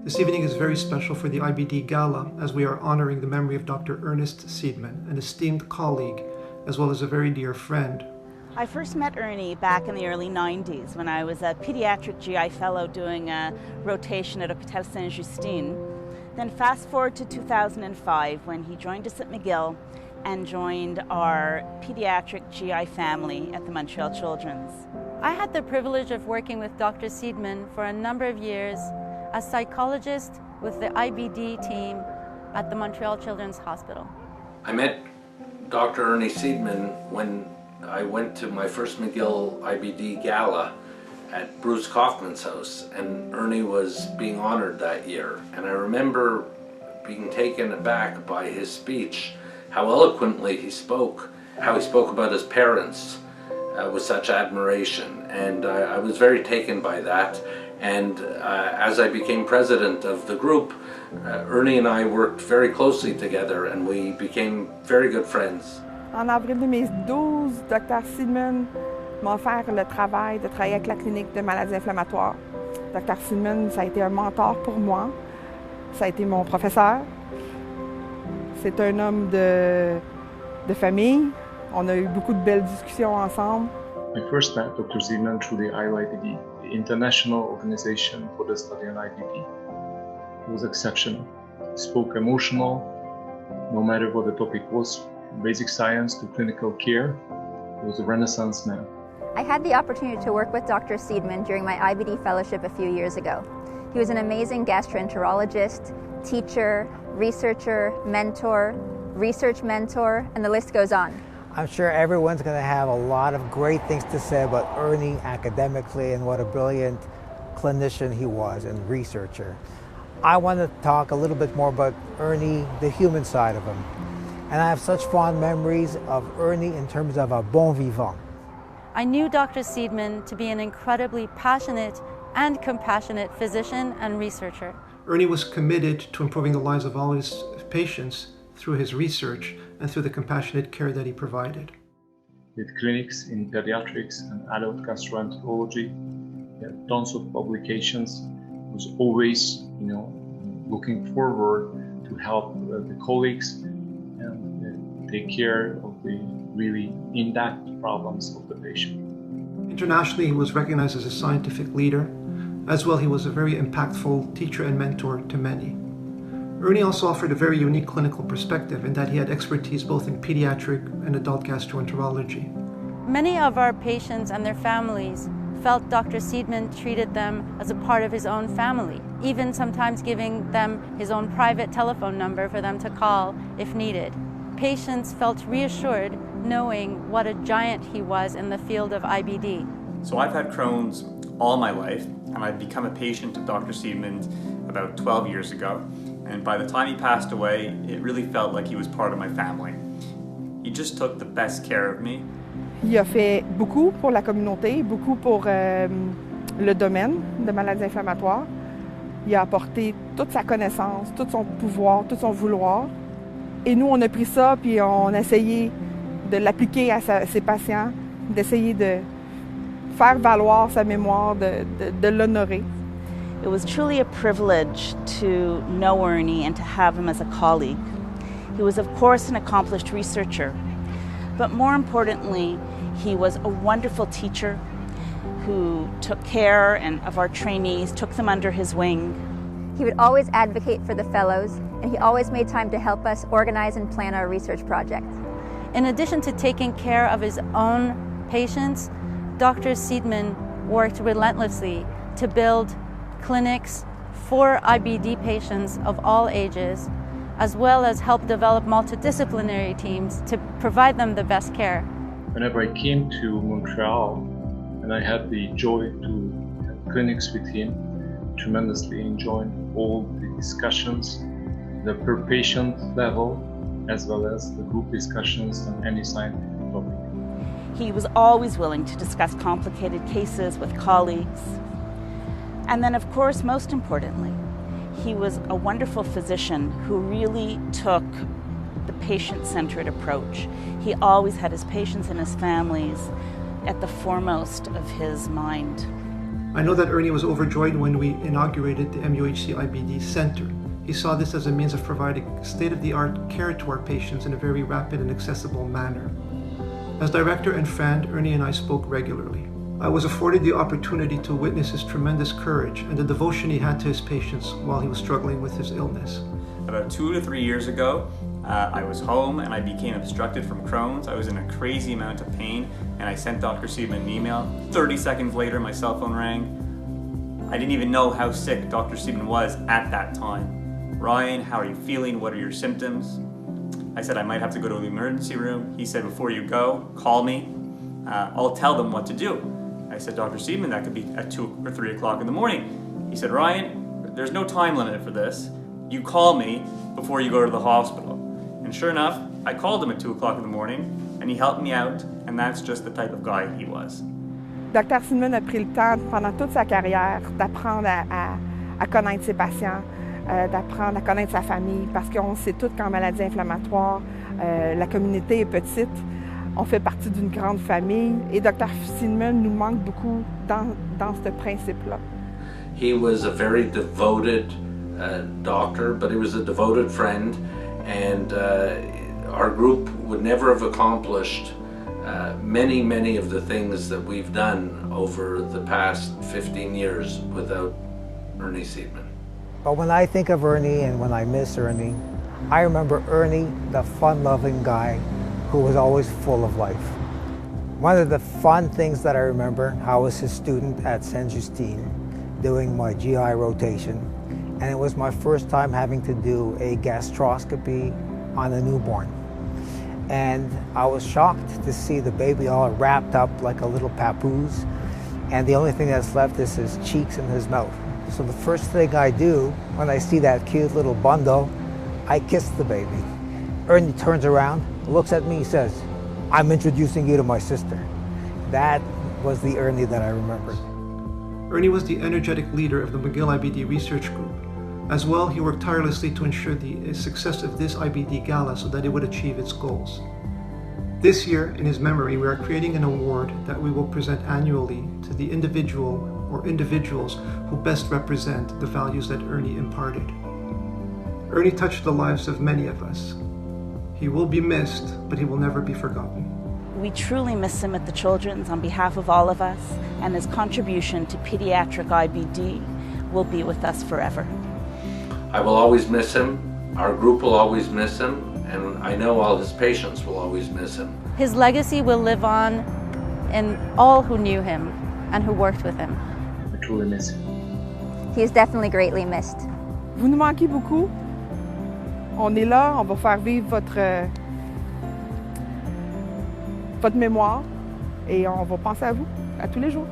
This evening is very special for the IBD Gala, as we are honoring the memory of Dr. Ernest Seidman, an esteemed colleague, as well as a very dear friend. I first met Ernie back in the early 90s when I was a pediatric GI fellow doing a rotation at Hôpital Saint-Justine. Then fast forward to 2005 when he joined us at McGill and joined our pediatric GI family at the Montreal Children's. I had the privilege of working with Dr. Seidman for a number of years as psychologist with the IBD team at the Montreal Children's Hospital. I met Dr. Ernest Seidman when I went to my first McGill IBD Gala at Bruce Kaufman's house, and Ernie was being honored that year. And I remember being taken aback by his speech, how eloquently he spoke, how he spoke about his parents with such admiration. And I was very taken by that. And as I became president of the group, Ernie and I worked very closely together and we became very good friends. En avril 2012, Dr Seidman m'a offert le travail de travailler avec la clinique de maladies inflammatoires. Dr Seidman, ça a été un mentor pour moi. Ça a été mon professeur. C'est un homme de famille. On a eu beaucoup de belles discussions ensemble. I first met Dr. Seidman through the IBD, the International Organization for the Study of IBD. He was exceptional. He spoke emotional, no matter what the topic was, from basic science to clinical care. He was a Renaissance man. I had the opportunity to work with Dr. Seidman during my IBD fellowship a few years ago. He was an amazing gastroenterologist, teacher, researcher, mentor, research mentor, and the list goes on. I'm sure everyone's going to have a lot of great things to say about Ernie academically and what a brilliant clinician he was and researcher. I want to talk a little bit more about Ernie, the human side of him. And I have such fond memories of Ernie in terms of a bon vivant. I knew Dr. Seidman to be an incredibly passionate and compassionate physician and researcher. Ernie was committed to improving the lives of all his patients through his research and through the compassionate care that he provided. With clinics in pediatrics and adult gastroenterology, he had tons of publications. He was always, looking forward to help the colleagues and take care of the really in-depth problems of the patient. Internationally, he was recognized as a scientific leader. As well, he was a very impactful teacher and mentor to many. Ernie also offered a very unique clinical perspective in that he had expertise both in pediatric and adult gastroenterology. Many of our patients and their families felt Dr. Seidman treated them as a part of his own family, even sometimes giving them his own private telephone number for them to call if needed. Patients felt reassured knowing what a giant he was in the field of IBD. So I've had Crohn's all my life, and I've become a patient of Dr. Seidman about 12 years ago. And by the time he passed away, it really felt like he was part of my family. He just took the best care of me. Il a fait beaucoup pour la communauté, beaucoup pour le domaine de maladies inflammatoires. Il a apporté toute sa connaissance, tout son pouvoir, tout son vouloir. Et nous, on a pris ça puis on a essayé de l'appliquer à ses patients, d'essayer de faire valoir sa mémoire, de l'honorer. It was truly a privilege to know Ernie and to have him as a colleague. He was, of course, an accomplished researcher, but more importantly, he was a wonderful teacher who took care of our trainees, took them under his wing. He would always advocate for the fellows, and he always made time to help us organize and plan our research project. In addition to taking care of his own patients, Dr. Seidman worked relentlessly to build clinics for IBD patients of all ages, as well as help develop multidisciplinary teams to provide them the best care. Whenever I came to Montreal and I had the joy to have clinics with him, tremendously enjoyed all the discussions, the per patient level, as well as the group discussions on any scientific topic. He was always willing to discuss complicated cases with colleagues. And then, of course, most importantly, he was a wonderful physician who really took the patient-centered approach. He always had his patients and his families at the foremost of his mind. I know that Ernie was overjoyed when we inaugurated the MUHC IBD Center. He saw this as a means of providing state-of-the-art care to our patients in a very rapid and accessible manner. As director and friend, Ernie and I spoke regularly. I was afforded the opportunity to witness his tremendous courage and the devotion he had to his patients while he was struggling with his illness. About 2 to 3 years ago, I was home and I became obstructed from Crohn's. I was in a crazy amount of pain and I sent Dr. Seidman an email. 30 seconds later, my cell phone rang. I didn't even know how sick Dr. Seidman was at that time. Ryan, how are you feeling? What are your symptoms? I said I might have to go to the emergency room. He said, before you go, call me. I'll tell them what to do. I said, Dr. Seidman, that could be at 2 or 3 o'clock in the morning. He said, Ryan, there's no time limit for this. You call me before you go to the hospital. And sure enough, I called him at 2 o'clock in the morning and he helped me out, and that's just the type of guy he was. Dr Seidman a pris le temps pendant toute sa carrière d'apprendre à connaître ses patients, d'apprendre à connaître sa famille, parce qu'on sait tous qu'en maladie inflammatoire, la communauté est petite, on fait partie d'une grande famille, et Dr Seidman nous manque beaucoup dans ce principe-là. He was a very devoted doctor, but he was a devoted friend, and our group would never have accomplished many of the things that we've done over the past 15 years without Ernest Seidman. But when I think of Ernie and when I miss Ernie, I remember Ernie, the fun-loving guy who was always full of life. One of the fun things that I remember, I was his student at Saint-Justine doing my GI rotation, and it was my first time having to do a gastroscopy on a newborn. And I was shocked to see the baby all wrapped up like a little papoose, and the only thing that's left is his cheeks and his mouth. So the first thing I do when I see that cute little bundle, I kiss the baby. Ernie turns around, looks at me, he says, I'm introducing you to my sister. That was the Ernie that I remembered. Ernie was the energetic leader of the McGill IBD Research Group. As well, he worked tirelessly to ensure the success of this IBD Gala so that it would achieve its goals. This year, in his memory, we are creating an award that we will present annually to the individual or individuals who best represent the values that Ernie imparted. Ernie touched the lives of many of us. He will be missed, but he will never be forgotten. We truly miss him at the Children's on behalf of all of us, and his contribution to pediatric IBD will be with us forever. I will always miss him, our group will always miss him, and I know all his patients will always miss him. His legacy will live on in all who knew him and who worked with him. I truly miss him. He is definitely greatly missed. Vous nous manquez beaucoup. On est là, on va faire vivre votre mémoire et on va penser à vous à tous les jours.